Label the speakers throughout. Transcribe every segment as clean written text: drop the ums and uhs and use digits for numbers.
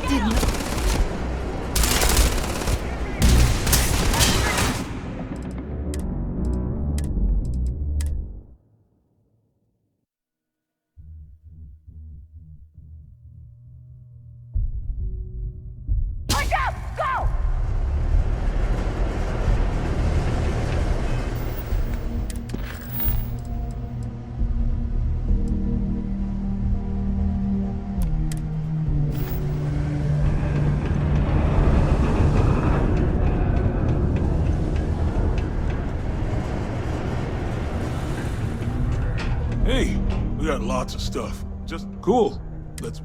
Speaker 1: didn't.
Speaker 2: Hey, we got lots of stuff. Just cool. Let's...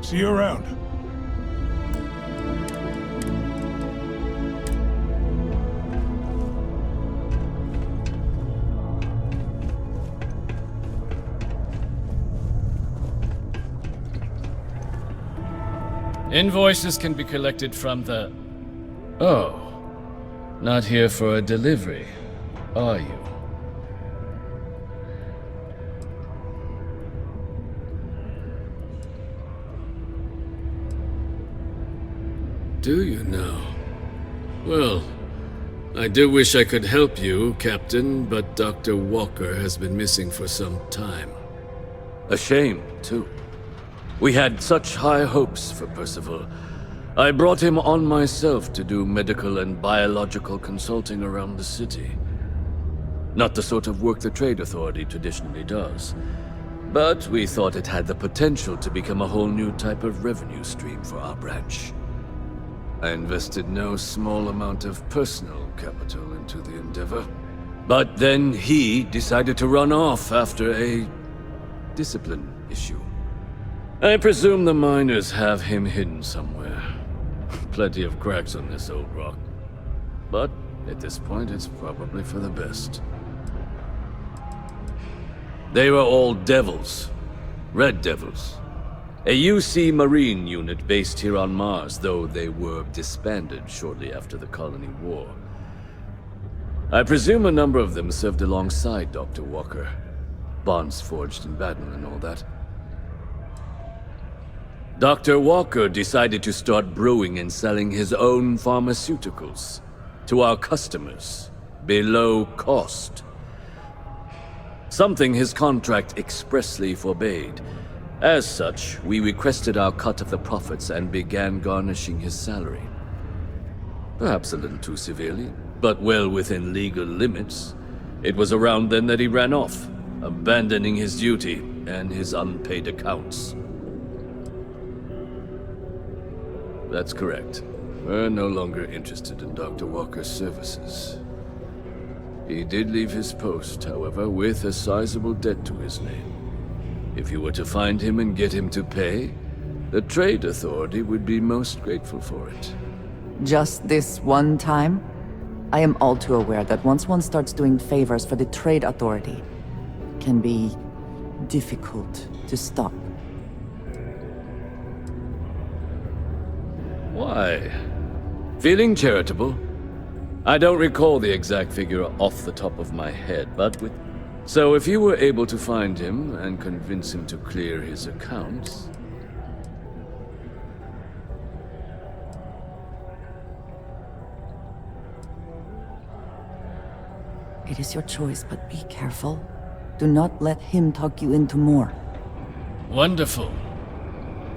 Speaker 2: See you around.
Speaker 3: Invoices can be collected from the... Oh. Not here for a delivery, are you?
Speaker 4: Do you now? Well, I do wish I could help you, Captain, but Dr. Walker has been missing for some time.
Speaker 5: A shame, too. We had such high hopes for Percival. I brought him on myself to do medical and biological consulting around the city. Not the sort of work the Trade Authority traditionally does. But we thought it had the potential to become a whole new type of revenue stream for our branch. I invested no small amount of personal capital into the endeavor. But then he decided to run off after a discipline issue. I presume the miners have him hidden somewhere. Plenty of cracks on this old rock. But at this point, it's probably for the best. They were all devils. Red devils. A UC Marine unit based here on Mars, though they were disbanded shortly after the Colony War. I presume a number of them served alongside Dr. Walker. Bonds forged in battle and all that. Dr. Walker decided to start brewing and selling his own pharmaceuticals to our customers, below cost. Something his contract expressly forbade. As such, we requested our cut of the profits and began garnishing his salary. Perhaps a little too severely, but well within legal limits. It was around then that he ran off, abandoning his duty and his unpaid accounts. That's correct. We're no longer interested in Dr. Walker's services. He did leave his post, however, with a sizable debt to his name. If you were to find him and get him to pay, the Trade Authority would be most grateful for it.
Speaker 1: Just this one time? I am all too aware that once one starts doing favors for the Trade Authority, it can be difficult to stop.
Speaker 5: Why? Feeling charitable? I don't recall the exact figure off the top of my head, but with... So if you were able to find him and convince him to clear his accounts...
Speaker 1: It is your choice, but be careful. Do not let him talk you into more.
Speaker 3: Wonderful.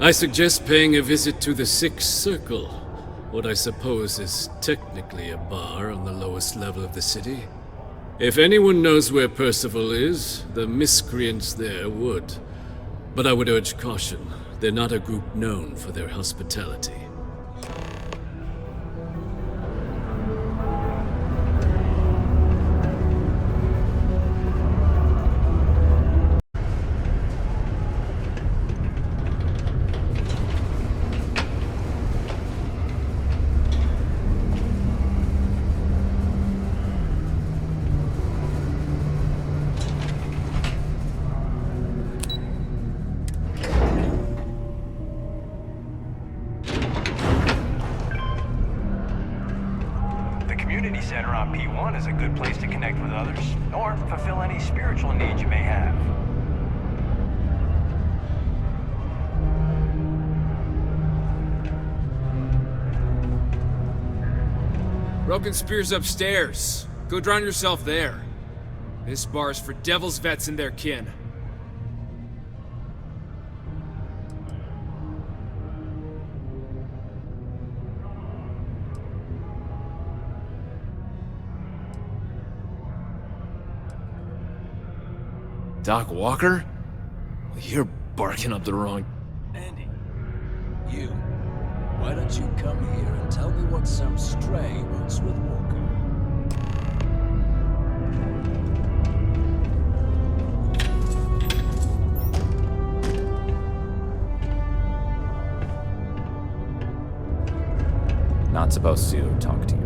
Speaker 4: I suggest paying a visit to the Sixth Circle, what I suppose is technically a bar on the lowest level of the city. If anyone knows where Percival is, the miscreants there would. But I would urge caution. They're not a group known for their hospitality.
Speaker 6: Center on P1 is a good place to connect with others, or fulfill any spiritual needs you may have.
Speaker 7: Broken Spear's upstairs. Go drown yourself there. This bar's for devil's vets and their kin. Doc Walker? You're barking up the wrong...
Speaker 8: Andy, you. Why don't you come here and tell me what some stray wants with Walker?
Speaker 9: Not supposed to talk to you.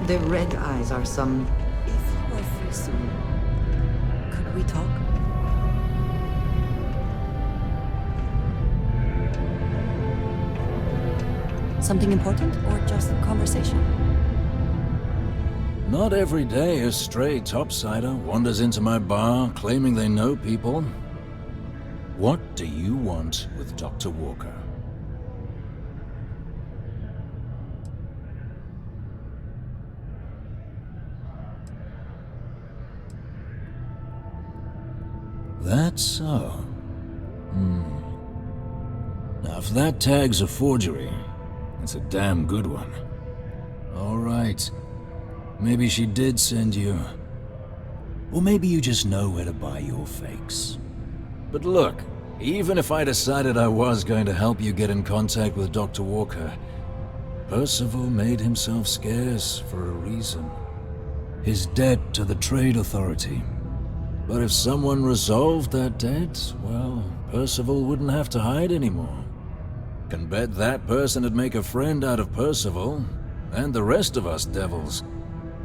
Speaker 1: The red eyes are some... If you were free soon, could we talk? Something important, or just conversation?
Speaker 8: Not every day a stray topsider wanders into my bar claiming they know people. What do you want with Dr. Walker? That's so. Now, if that tag's a forgery, it's a damn good one. All right. Maybe she did send you. Or maybe you just know where to buy your fakes. But look, even if I decided I was going to help you get in contact with Dr. Walker, Percival made himself scarce for a reason. His debt to the Trade Authority. But if someone resolved that debt, well, Percival wouldn't have to hide anymore. Can bet that person would make a friend out of Percival, and the rest of us devils.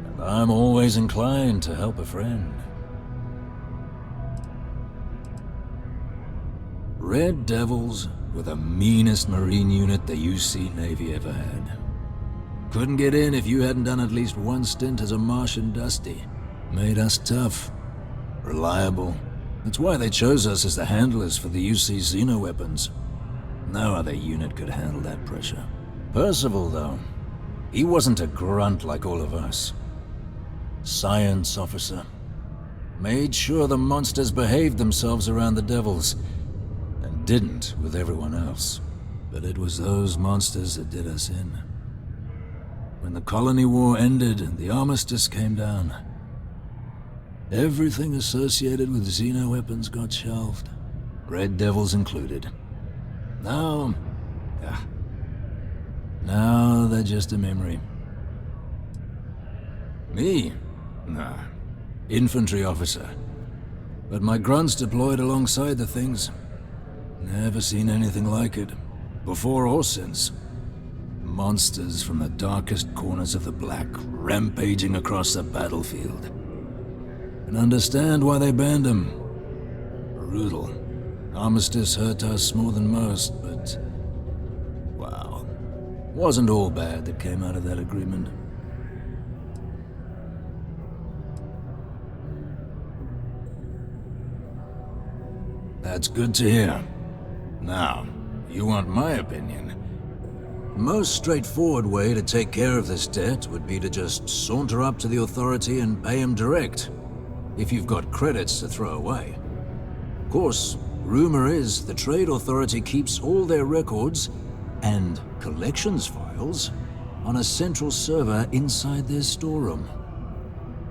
Speaker 8: And I'm always inclined to help a friend. Red Devils were the meanest Marine unit the UC Navy ever had. Couldn't get in if you hadn't done at least one stint as a Martian Dusty. Made us tough. Reliable. That's why they chose us as the handlers for the UC xeno-weapons. No other unit could handle that pressure. Percival, though, he wasn't a grunt like all of us. Science officer. Made sure the monsters behaved themselves around the devils, and didn't with everyone else. But it was those monsters that did us in. When the colony war ended and the armistice came down, everything associated with xeno-weapons got shelved, Red Devils included. Now they're just a memory. Me? Nah. Infantry officer. But my grunts deployed alongside the things. Never seen anything like it, before or since. Monsters from the darkest corners of the Black, rampaging across the battlefield. And understand why they banned them. brutal. Armistice hurt us more than most, but... wow. Wasn't all bad that came out of that agreement. That's good to hear. Now, you want my opinion? The most straightforward way to take care of this debt would be to just saunter up to the authority and pay him direct, if you've got credits to throw away. Of course, rumor is the trade authority keeps all their records and collections files on a central server inside their storeroom.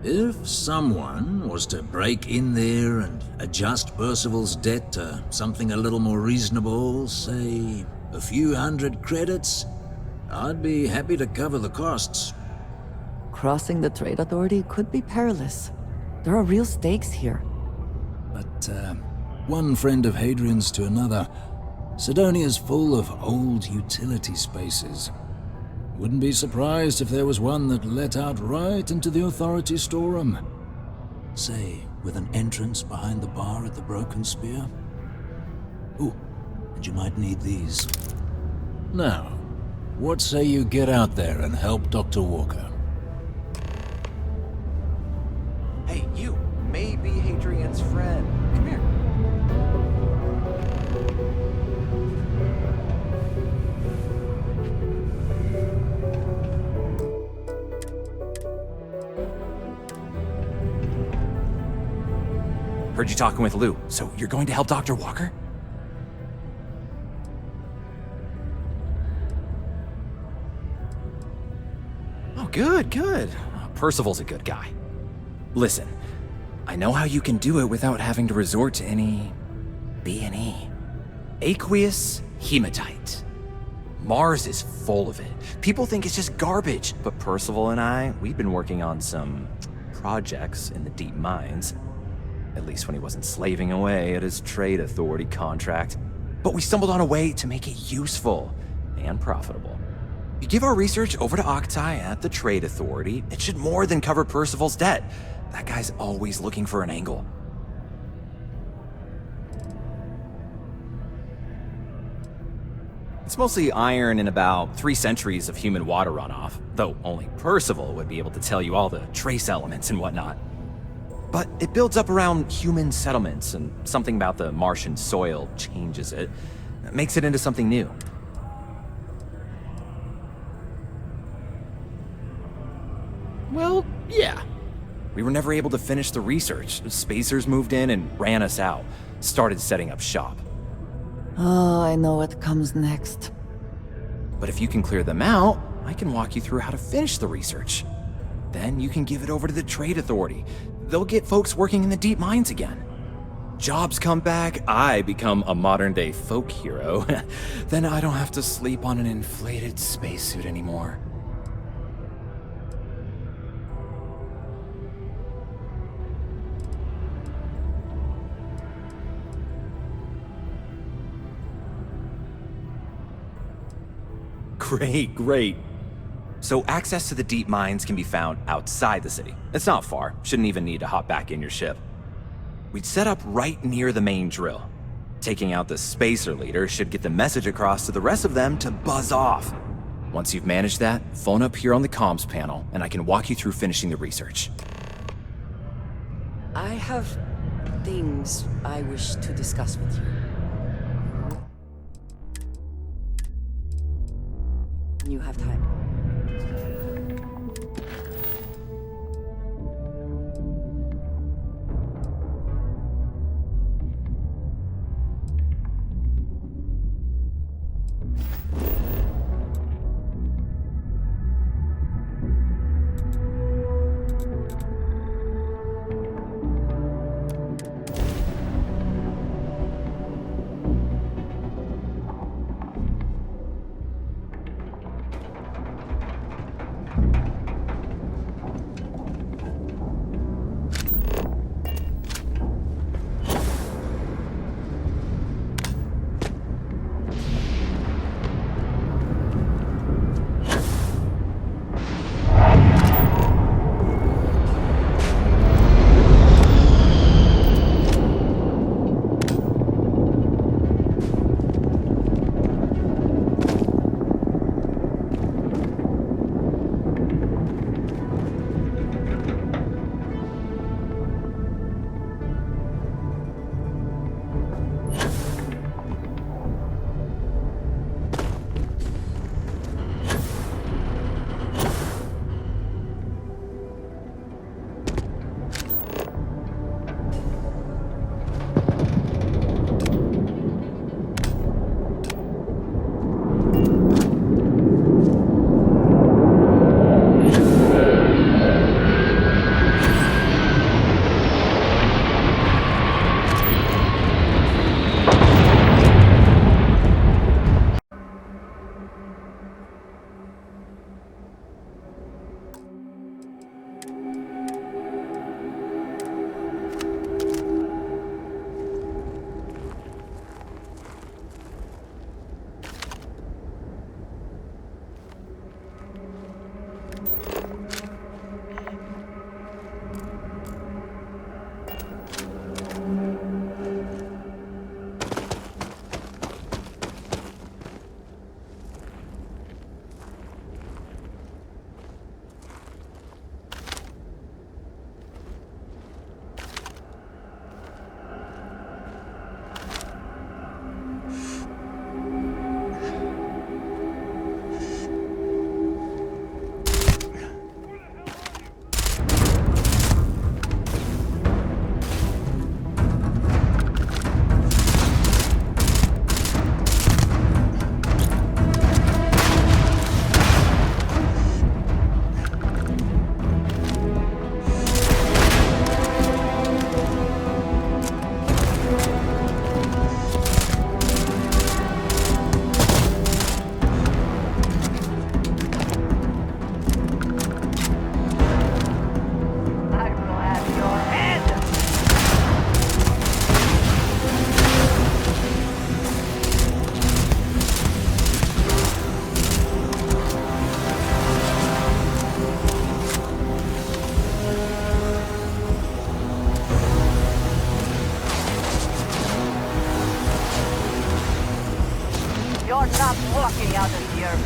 Speaker 8: If someone was to break in there and adjust Percival's debt to something a little more reasonable, say a few hundred credits, I'd be happy to cover the costs.
Speaker 1: Crossing the trade authority could be perilous. There are real stakes here.
Speaker 8: But, one friend of Hadrian's to another, Sidonia's full of old utility spaces. Wouldn't be surprised if there was one that let out right into the authority storeroom. Say, with an entrance behind the bar at the Broken Spear. Ooh, and you might need these. Now, what say you get out there and help Dr. Walker?
Speaker 9: Hey, you may be Hadrian's friend. Come here. Heard you talking with Lou, so you're going to help Dr. Walker? Oh, good, good. Percival's a good guy. Listen, I know how you can do it without having to resort to any B&E. Aqueous hematite. Mars is full of it. People think it's just garbage, but Percival and I, we've been working on some projects in the deep mines. At least when he wasn't slaving away at his trade authority contract. But we stumbled on a way to make it useful and profitable. You give our research over to Oktai at the trade authority, it should more than cover Percival's debt. That guy's always looking for an angle. It's mostly iron and about 3 centuries of human water runoff, though only Percival would be able to tell you all the trace elements and whatnot. But it builds up around human settlements, and something about the Martian soil changes it. It makes it into something new. Well, yeah. We were never able to finish the research. Spacers moved in and ran us out. Started setting up shop.
Speaker 1: Oh, I know what comes next.
Speaker 9: But if you can clear them out, I can walk you through how to finish the research. Then you can give it over to the trade authority. They'll get folks working in the deep mines again. Jobs come back, I become a modern-day folk hero. Then I don't have to sleep on an inflated spacesuit anymore. Great, great. So access to the deep mines can be found outside the city. It's not far, shouldn't even need to hop back in your ship. We'd set up right near the main drill. Taking out the spacer leader should get the message across to the rest of them to buzz off. Once you've managed that, phone up here on the comms panel and I can walk you through finishing the research.
Speaker 1: I have things I wish to discuss with you. You have time. fucking out of here.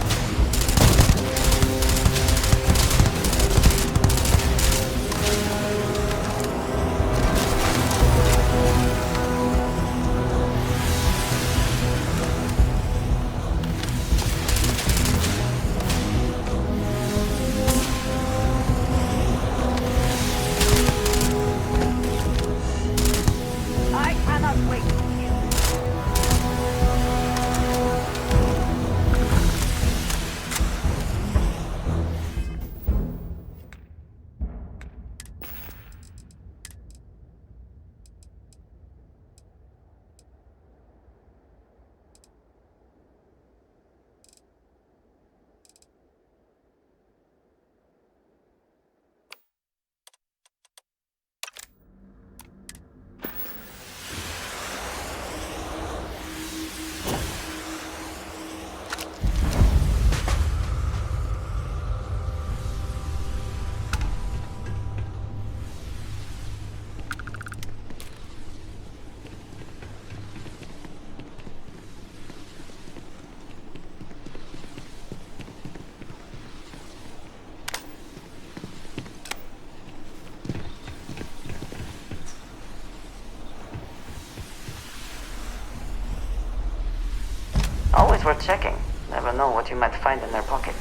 Speaker 10: Always worth checking. Never know what you might find in their pockets.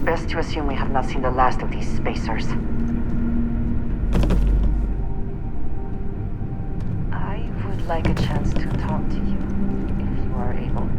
Speaker 10: Best to assume we have not seen the last of these spacers. I would like a chance to talk to you, if you are able.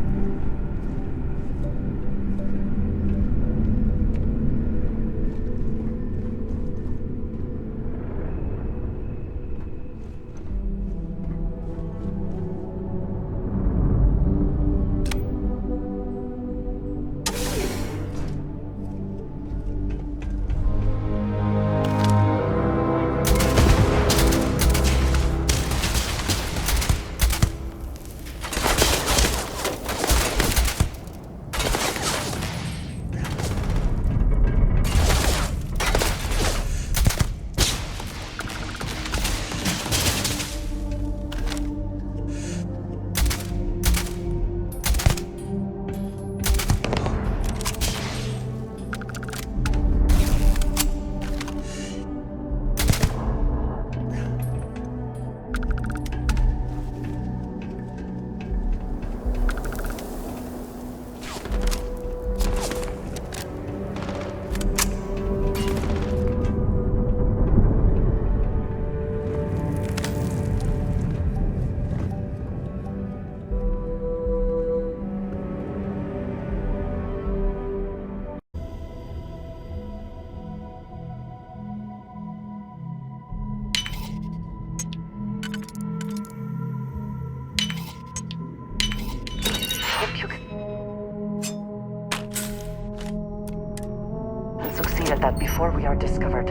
Speaker 10: We'll succeed at that before we are discovered.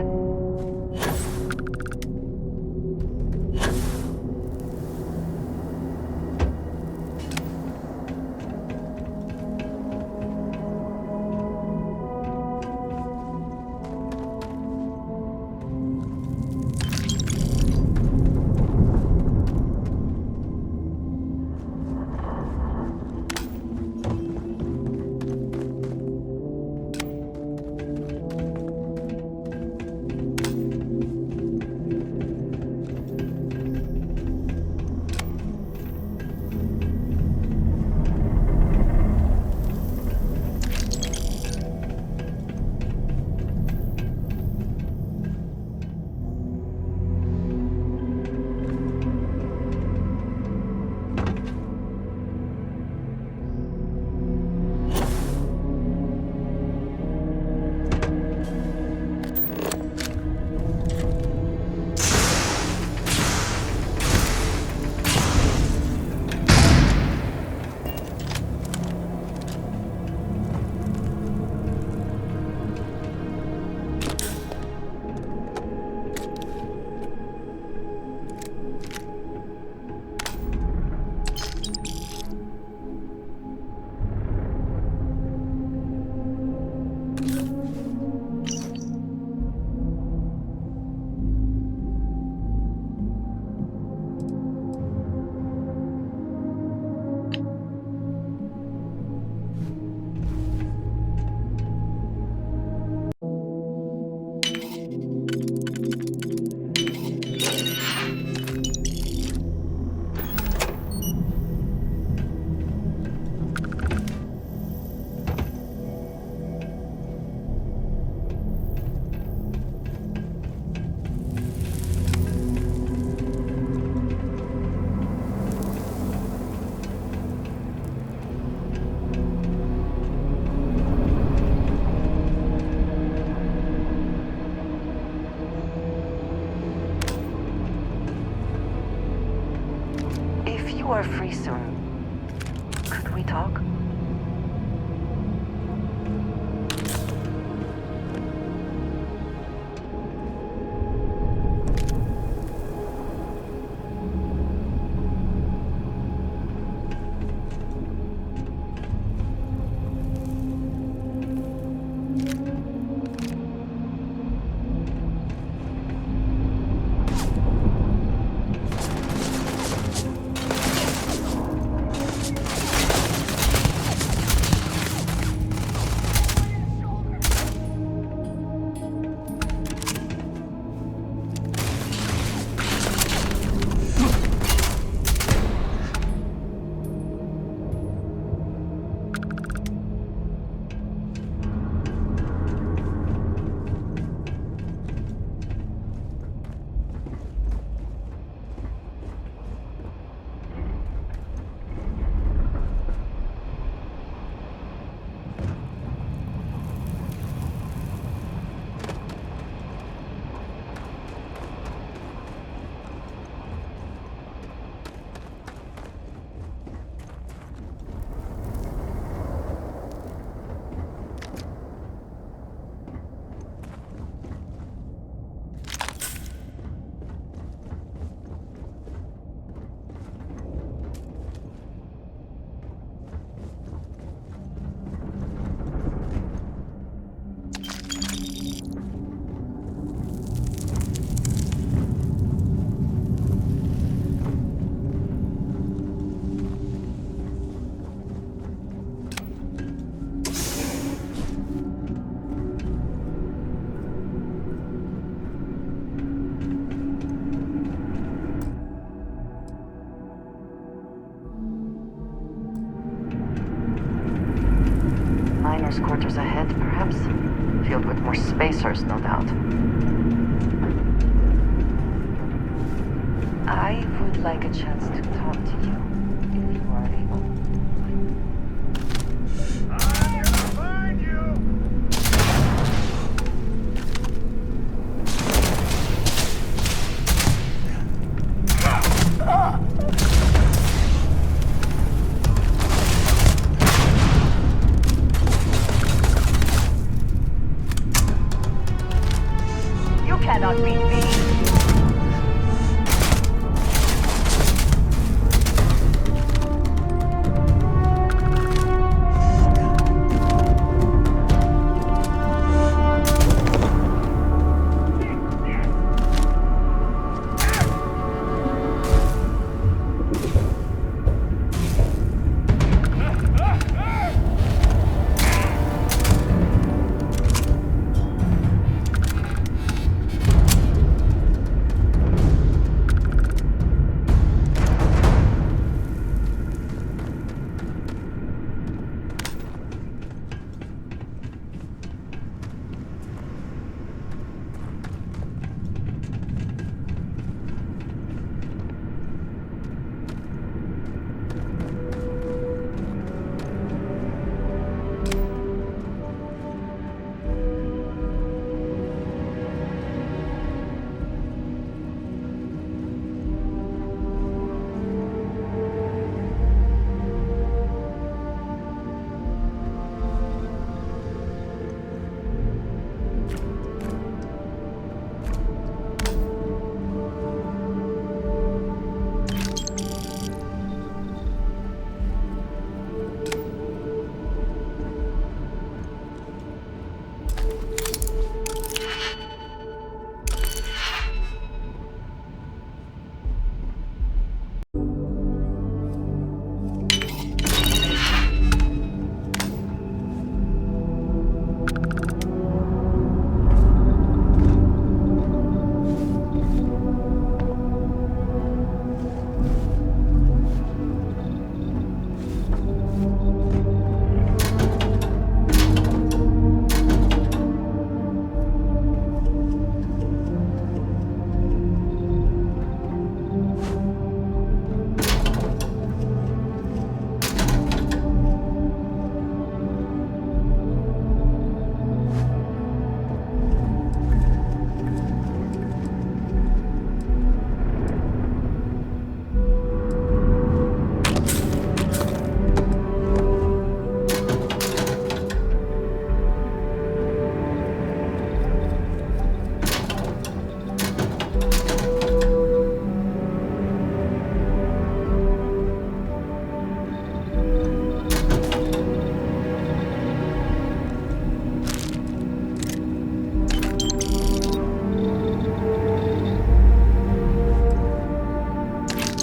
Speaker 10: You are free soon. Could we talk? governor's quarters ahead, perhaps? Filled with more spacers, no doubt. I would like a chance to talk to you, if you are able.
Speaker 2: I'm gonna find you!
Speaker 10: You cannot beat me!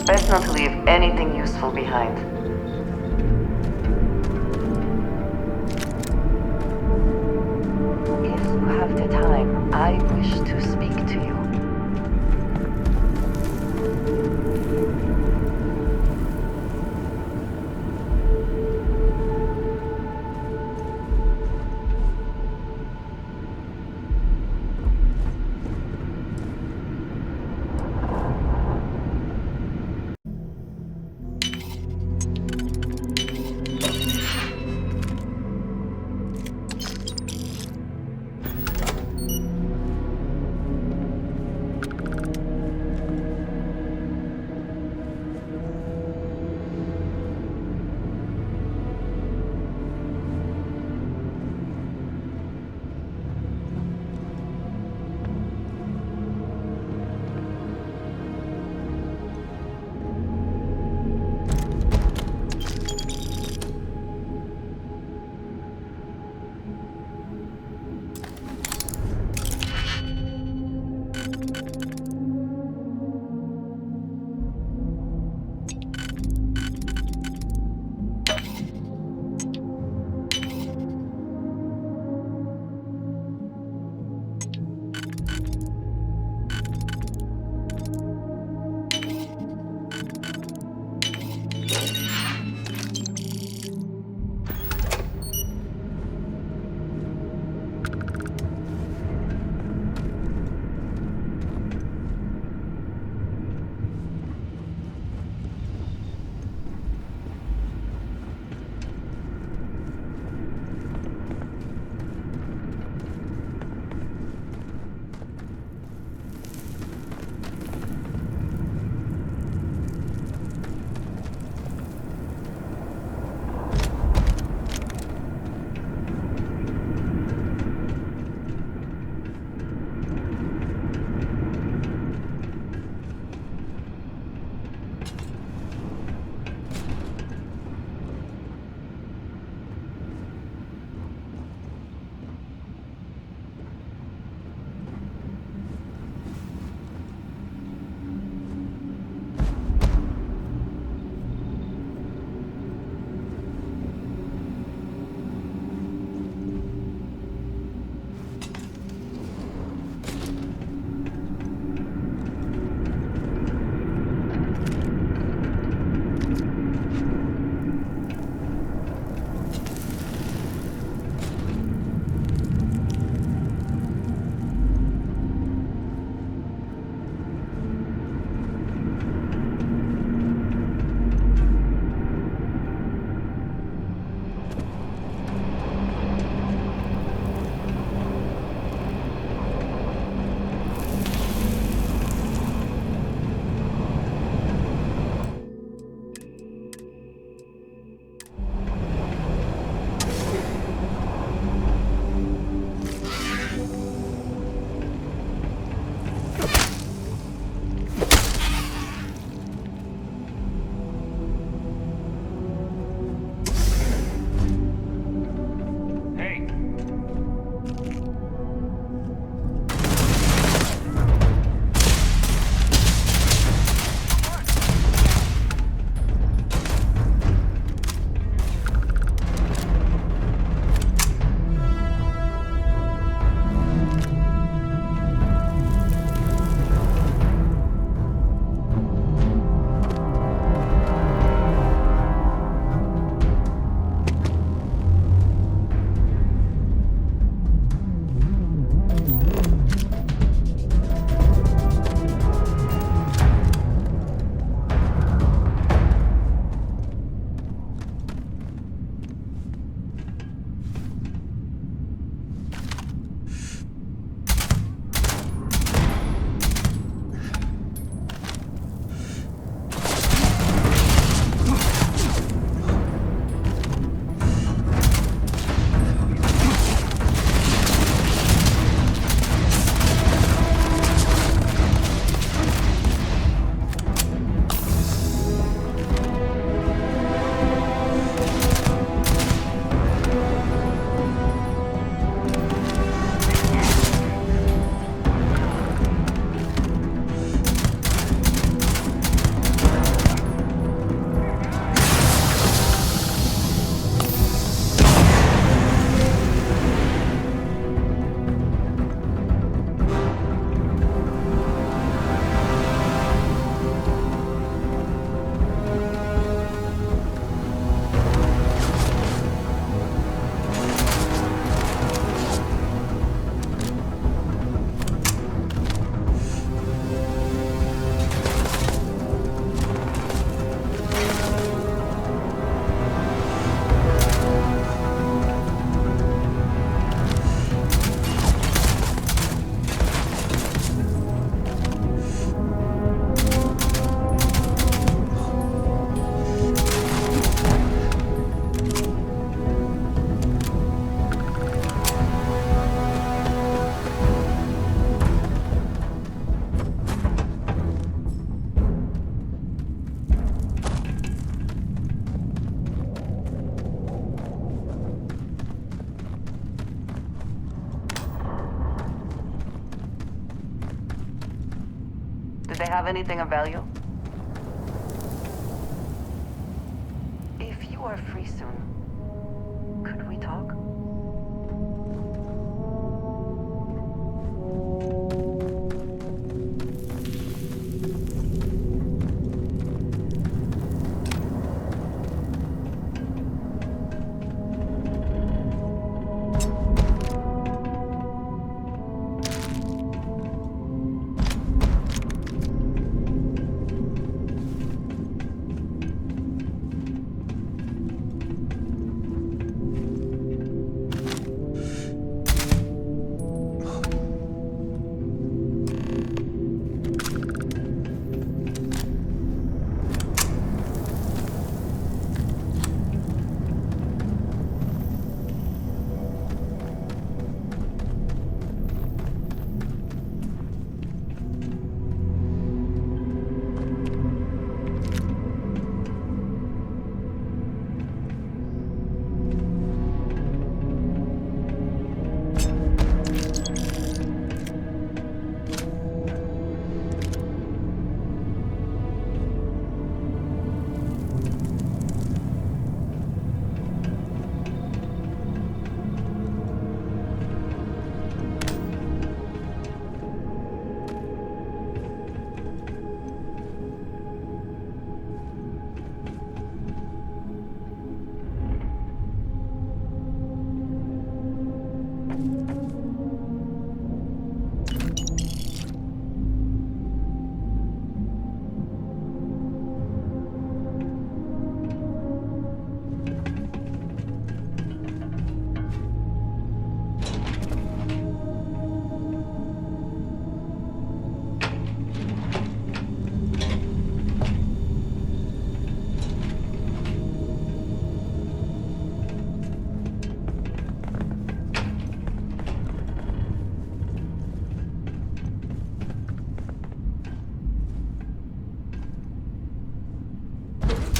Speaker 10: Best not to leave anything useful behind. If you have the time, I wish to speak to you.
Speaker 1: they have anything of value?
Speaker 10: If you are free soon, could we talk?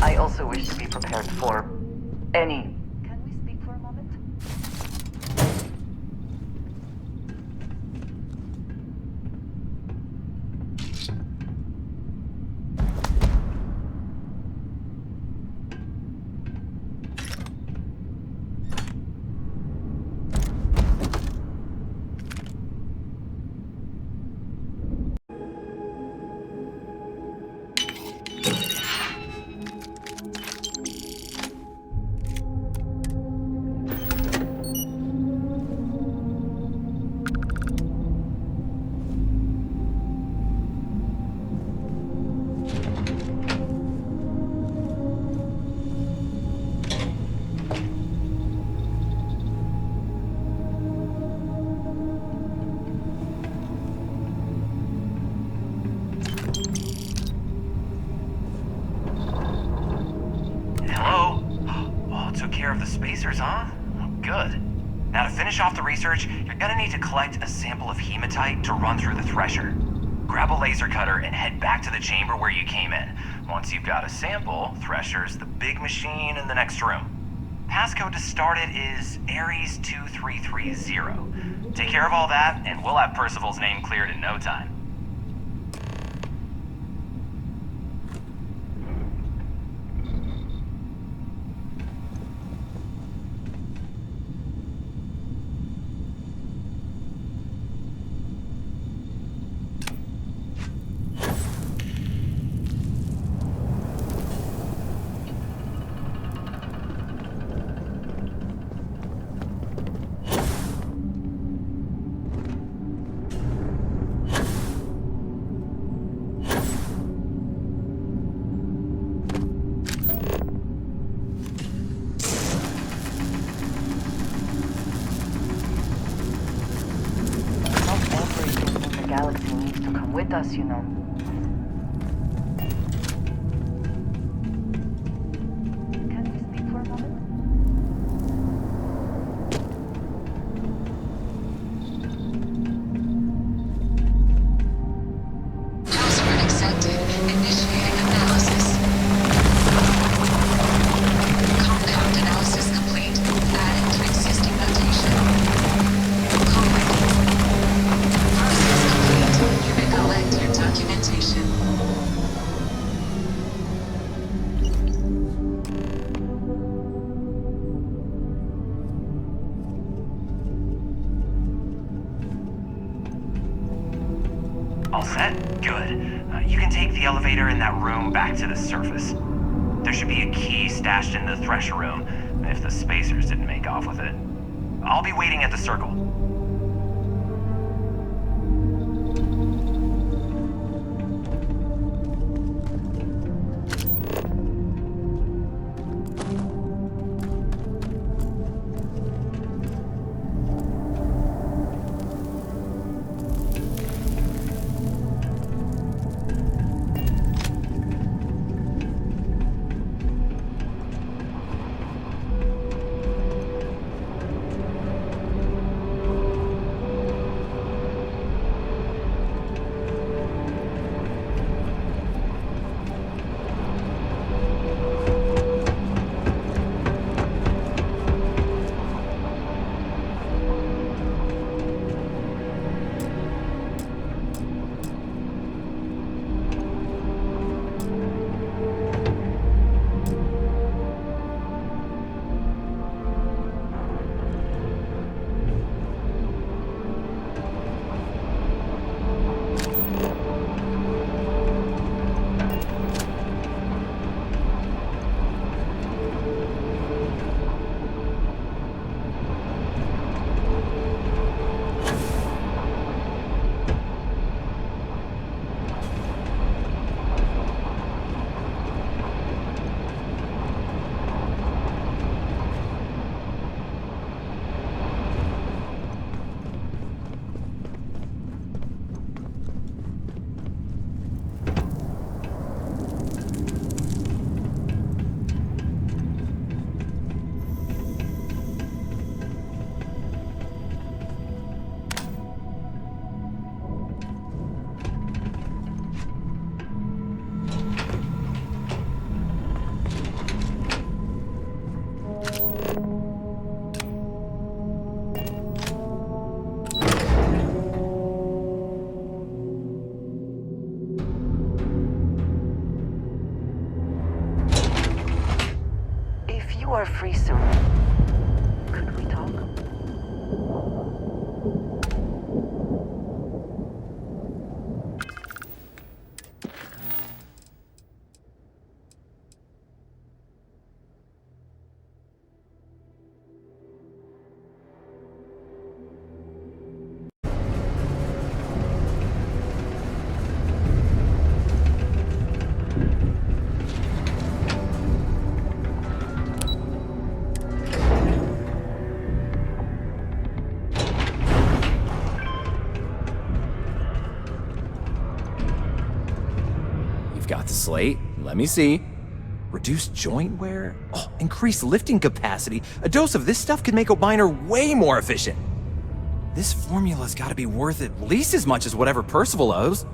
Speaker 1: I also wish to be prepared for any.
Speaker 10: Can we speak for a moment?
Speaker 6: Spacers, huh? Good. Now to finish off the research, you're gonna need to collect a sample of hematite to run through the thresher. Grab a laser cutter and head back to the chamber where you came in. Once you've got a sample, thresher's the big machine in the next room. Passcode to start it is Ares 2330. Take care of all that, and we'll have Percival's name cleared in no time.
Speaker 10: Galaxy needs to come with us, you know. Can we speak for a moment?
Speaker 11: Password accepted. Initiating analysis. Compound analysis complete. Added to existing notation. Process complete. You may collect your documents
Speaker 6: elevator in that room back to the surface. There should be a key stashed in the thresher room, if the spacers didn't make off with it. I'll be waiting at the circle.
Speaker 10: You are free soon. Could we talk?
Speaker 9: Got the slate. Let me see. Reduced joint wear? Oh, increased lifting capacity. A dose of this stuff could make a miner way more efficient. This formula's gotta be worth at least as much as whatever Percival owes.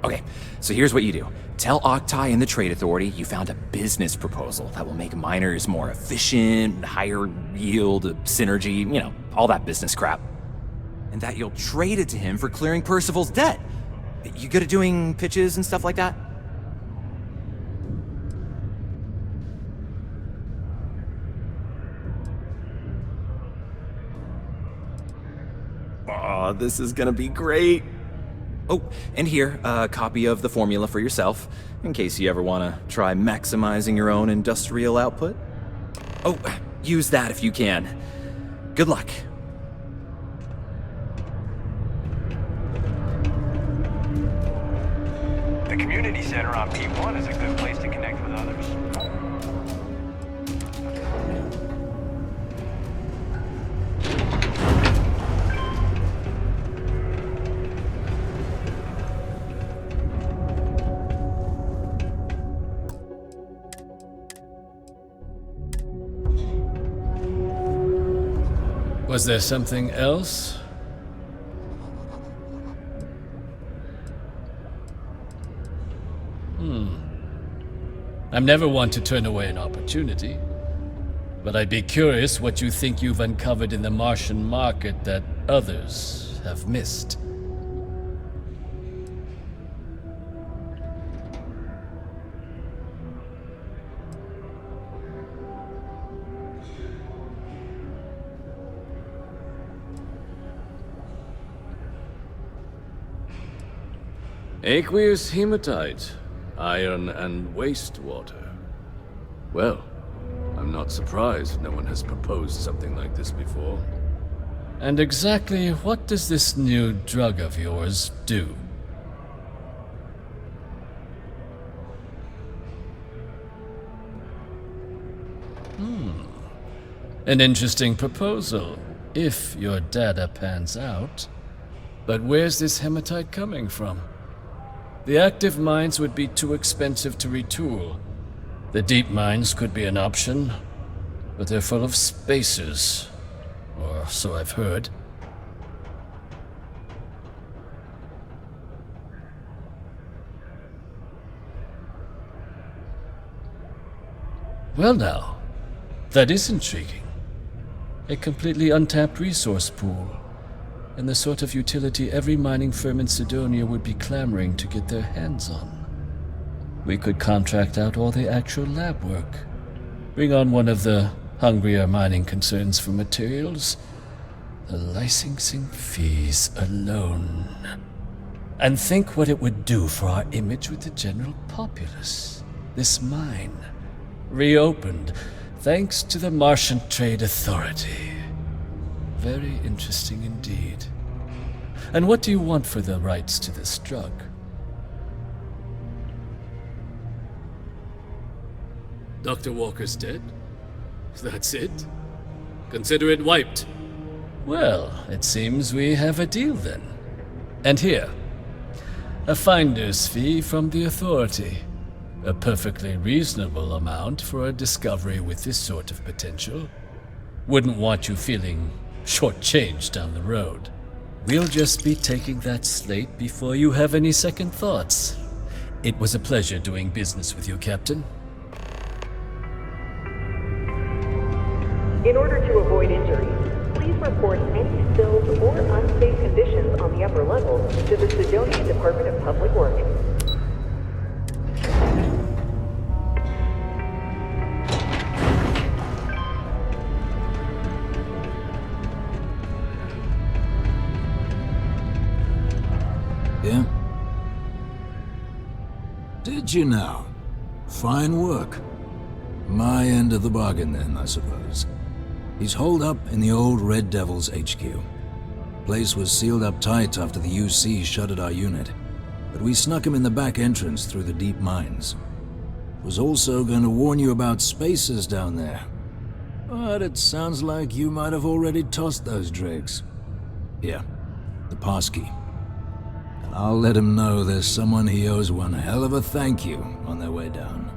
Speaker 9: Okay, so here's what you do. Tell Oktai and the Trade Authority you found a business proposal that will make miners more efficient, higher yield, synergy, you know, all that business crap. And that you'll trade it to him for clearing Percival's debt. You good at doing pitches and stuff like that? Oh, this is gonna be great. Oh, and here, a copy of the formula for yourself, in case you ever want to try maximizing your own industrial output. Oh, use that if you can. Good luck.
Speaker 12: The community center on P1 is a good place to connect with others.
Speaker 3: Was there something else? I'm never one to turn away an opportunity, but I'd be curious what you think you've uncovered in the Martian market that others have missed.
Speaker 5: Aqueous hematite. iron and wastewater. Well, I'm not surprised no one has proposed something like this before.
Speaker 3: And exactly what does this new drug of yours do? An interesting proposal, if your data pans out. But where's this hematite coming from? The active mines would be too expensive to retool. The deep mines could be an option, but they're full of spacers, or so I've heard. Well now, that is intriguing. A completely untapped resource pool, and the sort of utility every mining firm in Sidonia would be clamoring to get their hands on. We could contract out all the actual lab work, bring on one of the hungrier mining concerns for materials, the licensing fees alone. And think what it would do for our image with the general populace. This mine, reopened thanks to the Martian Trade Authority. Very interesting indeed. And what do you want for the rights to this drug?
Speaker 4: Dr. Walker's dead? That's it? Consider it wiped.
Speaker 3: Well, it seems we have a deal then. And here, a finder's fee from the Authority. A perfectly reasonable amount for a discovery with this sort of potential. Wouldn't want you feeling shortchanged down the road. We'll just be taking that slate before you have any second thoughts. It was a pleasure doing business with you, Captain.
Speaker 13: In order to avoid injury, please report any spills or unsafe conditions on the upper levels to the Sidonia Department of Public Works.
Speaker 8: Yeah? Did you now? Fine work. My end of the bargain then, I suppose. He's holed up in the old Red Devil's HQ. Place was sealed up tight after the UC shuttered our unit, but we snuck him in the back entrance through the deep mines. Was also going to warn you about spacers down there, but it sounds like you might have already tossed those dregs. Here, the passkey. And I'll let him know there's someone he owes one hell of a thank you on their way down.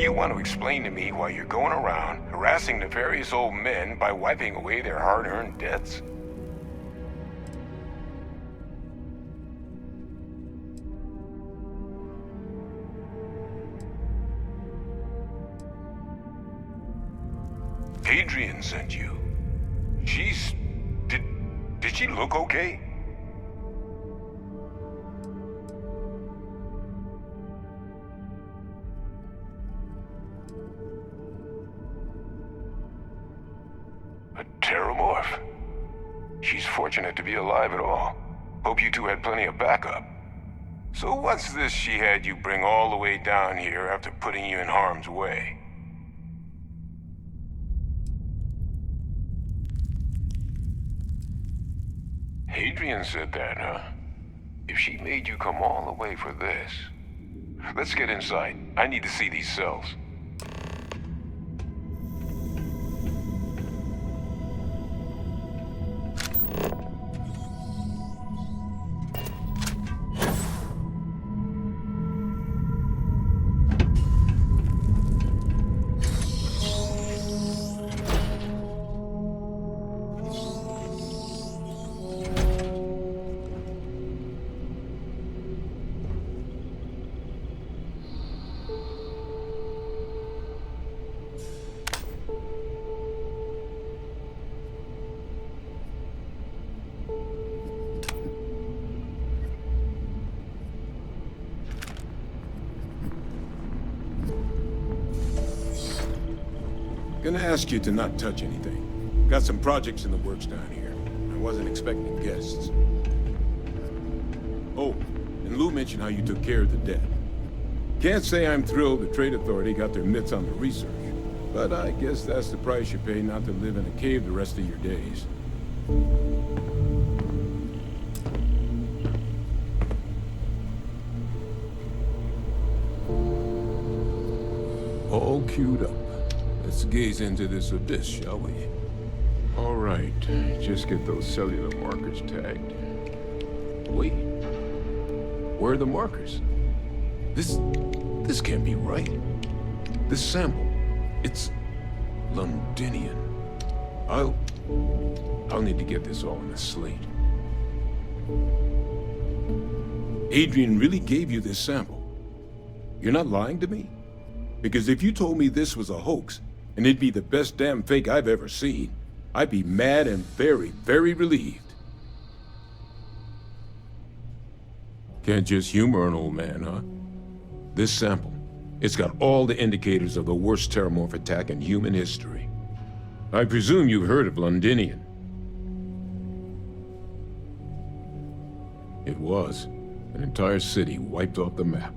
Speaker 14: you want to explain to me why you're going around harassing nefarious old men by wiping away their hard-earned debts? Adrian sent you. She's... Did she look okay? A terramorph? She's fortunate to be alive at all. Hope you two had plenty of backup. So what's this she had you bring all the way down here after putting you in harm's way? Adrian said that, huh? If she made you come all the way for this... Let's get inside. I need to see these cells.
Speaker 2: Gonna ask you to not touch anything. Got some projects in the works down here. I wasn't expecting guests. Oh, and Lou mentioned how you took care of the debt. Can't say I'm thrilled the Trade Authority got their mitts on the research, but I guess that's the price you pay not to live in a cave the rest of your days. All queued up. Let's gaze into this abyss, shall we? All right, just get those cellular markers tagged. Wait, where are the markers? This can't be right. This sample, it's Londinian. I'll need to get this all on a slate. Adrian really gave you this sample. You're not lying to me? Because if you told me this was a hoax, and it'd be the best damn fake I've ever seen, I'd be mad and very, very relieved. Can't just humor an old man, huh? This sample, it's got all the indicators of the worst terramorph attack in human history. I presume you've heard of Londinian. It was an entire city wiped off the map.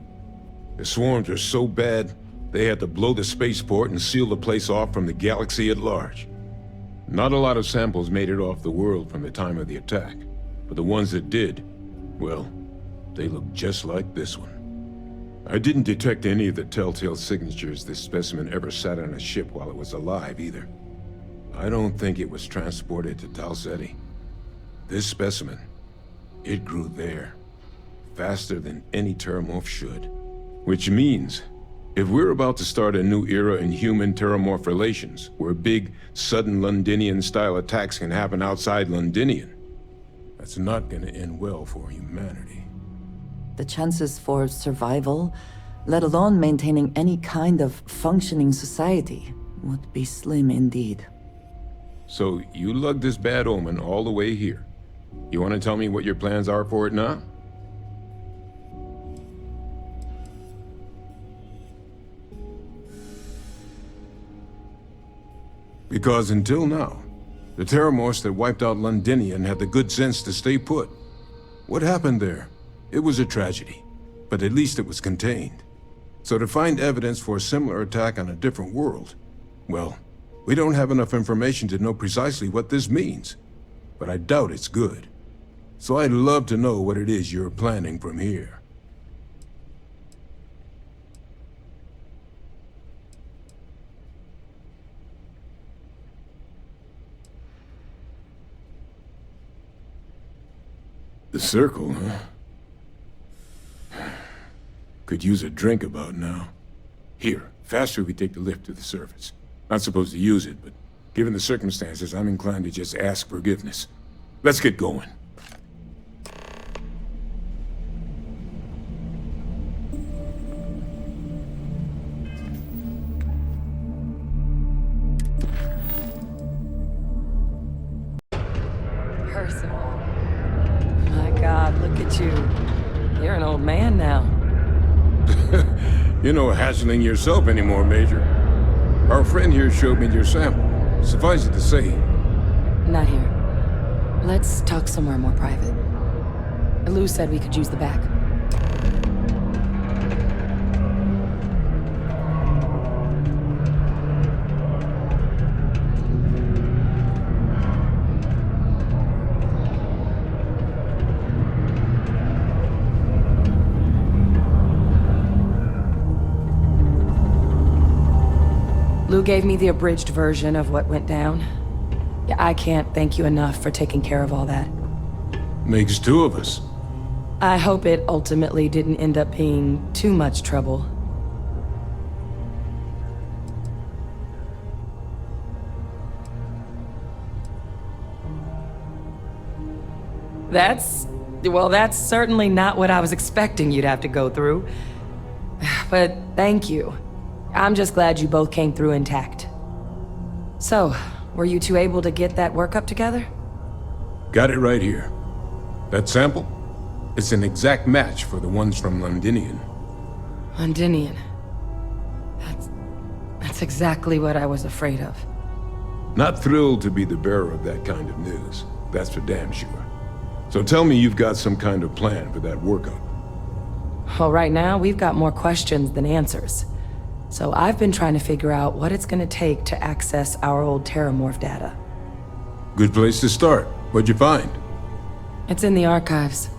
Speaker 2: The swarms were so bad, they had to blow the spaceport and seal the place off from the galaxy at large. Not a lot of samples made it off the world from the time of the attack, but the ones that did, well, they look just like this one. I didn't detect any of the telltale signatures this specimen ever sat on a ship while it was alive, either. I don't think it was transported to Talseti. This specimen, it grew there, faster than any terramorph should. Which means, if we're about to start a new era in human-terramorph relations, where big, sudden Londinian-style attacks can happen outside Londinian, that's not gonna end well for humanity.
Speaker 1: The chances for survival, let alone maintaining any kind of functioning society, would be slim indeed.
Speaker 2: So, you lugged this bad omen all the way here. You want to tell me what your plans are for it now? Because until now, the terramorphs that wiped out Londinian had the good sense to stay put. What happened there? It was a tragedy, but at least it was contained. So to find evidence for a similar attack on a different world, well, we don't have enough information to know precisely what this means. But I doubt it's good. So I'd love to know what it is you're planning from here. The circle, huh? Could use a drink about now. Here, Faster we take the lift to the surface. Not supposed to use it, but given the circumstances, I'm inclined to just ask forgiveness. Let's get going.
Speaker 15: Percival. My God, look at you. You're an old man now.
Speaker 2: You're no hassling yourself anymore, Major. Our friend here showed me your sample. Suffice it to say...
Speaker 15: Not here. Let's talk somewhere more private. Lou said we could use the back. Lou gave me the abridged version of what went down. Yeah, I can't thank you enough for taking care of all that.
Speaker 2: Makes two of us.
Speaker 15: I hope it ultimately didn't end up being too much trouble. That's certainly not what I was expecting you'd have to go through. But thank you. I'm just glad you both came through intact. So, were you two able to get that workup together?
Speaker 2: Got it right here. That sample? It's an exact match for the ones from Londinian.
Speaker 15: Londinian. That's exactly what I was afraid of.
Speaker 2: Not thrilled to be the bearer of that kind of news. That's for damn sure. So tell me you've got some kind of plan for that workup.
Speaker 15: Well, right now, we've got more questions than answers. So I've been trying to figure out what it's gonna take to access our old Terramorph data.
Speaker 2: Good place to start. What'd you find?
Speaker 15: It's in the archives.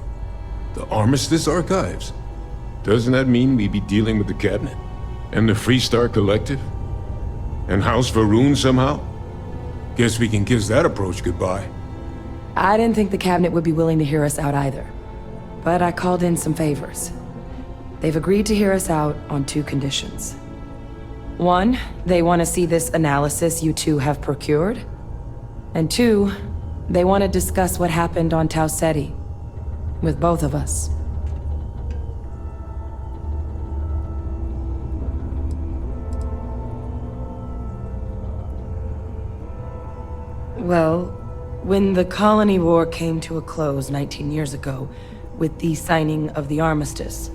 Speaker 2: The Armistice archives? Doesn't that mean we'd be dealing with the cabinet? And the Freestar Collective? And House Varun somehow? Guess we can kiss that approach goodbye.
Speaker 15: I didn't think the cabinet would be willing to hear us out either. But I called in some favors. They've agreed to hear us out on two conditions. One, they want to see this analysis you two have procured. And two, they want to discuss what happened on Tau Ceti. With both of us. Well, when the colony war came to a close 19 years ago, with the signing of the armistice,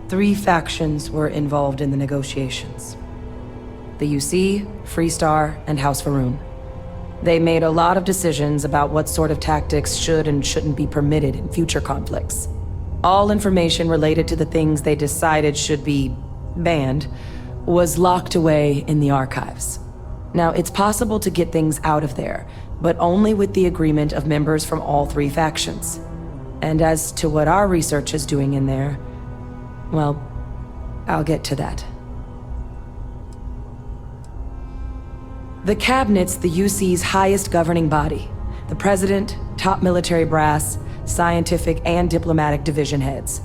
Speaker 15: 3 factions were involved in the negotiations. The UC, Freestar, and House Varun. They made a lot of decisions about what sort of tactics should and shouldn't be permitted in future conflicts. All information related to the things they decided should be banned was locked away in the archives. Now, it's possible to get things out of there, but only with the agreement of members from all 3 factions. And as to what our research is doing in there, well, I'll get to that. The Cabinet's the UC's highest governing body. The President, top military brass, scientific and diplomatic division heads.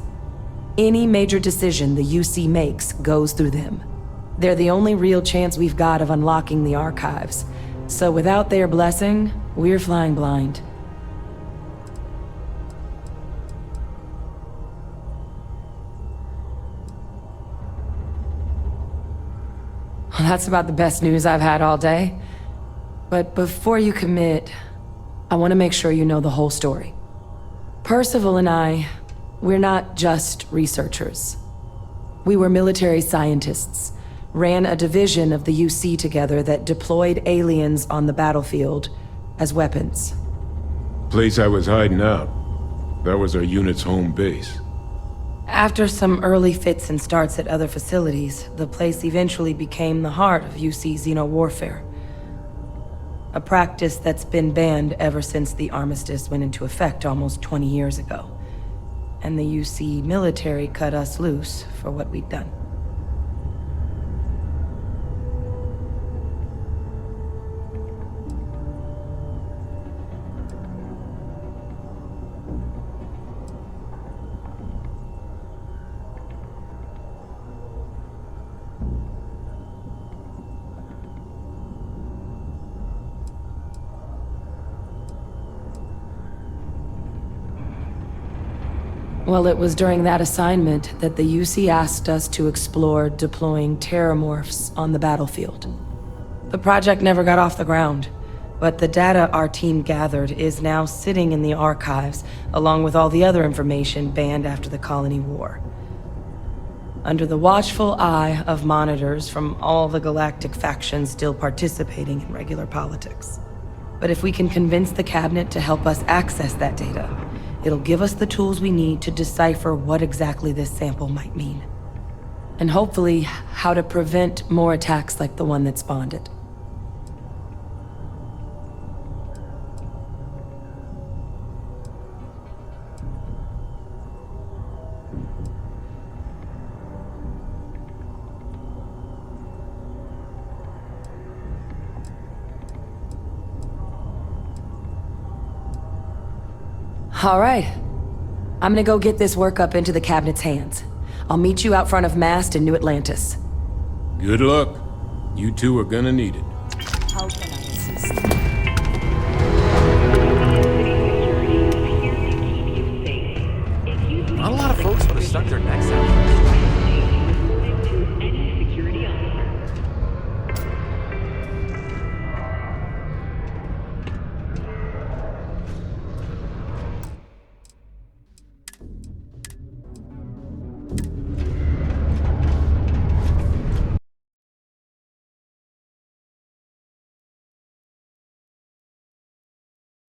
Speaker 15: Any major decision the UC makes goes through them. They're the only real chance we've got of unlocking the archives. So without their blessing, we're flying blind. Well, that's about the best news I've had all day. But before you commit, I want to make sure you know the whole story. Percival and I, we're not just researchers. We were military scientists, ran a division of the UC together that deployed aliens on the battlefield as weapons.
Speaker 2: Place I was hiding out. That was our unit's home base.
Speaker 15: After some early fits and starts at other facilities, the place eventually became the heart of UC xeno-warfare. A practice that's been banned ever since the armistice went into effect almost 20 years ago. And the UC military cut us loose for what we'd done. Well, it was during that assignment that the UC asked us to explore deploying terramorphs on the battlefield. The project never got off the ground, but the data our team gathered is now sitting in the archives, along with all the other information banned after the Colony War. Under the watchful eye of monitors from all the galactic factions still participating in regular politics. But if we can convince the cabinet to help us access that data, it'll give us the tools we need to decipher what exactly this sample might mean. And hopefully, how to prevent more attacks like the one that spawned it. All right. I'm gonna go get this work up into the cabinet's hands. I'll meet you out front of Mast in New Atlantis.
Speaker 2: Good luck. You two are gonna need it.
Speaker 1: How can I assist?
Speaker 9: Not a lot of folks would have stuck their necks out.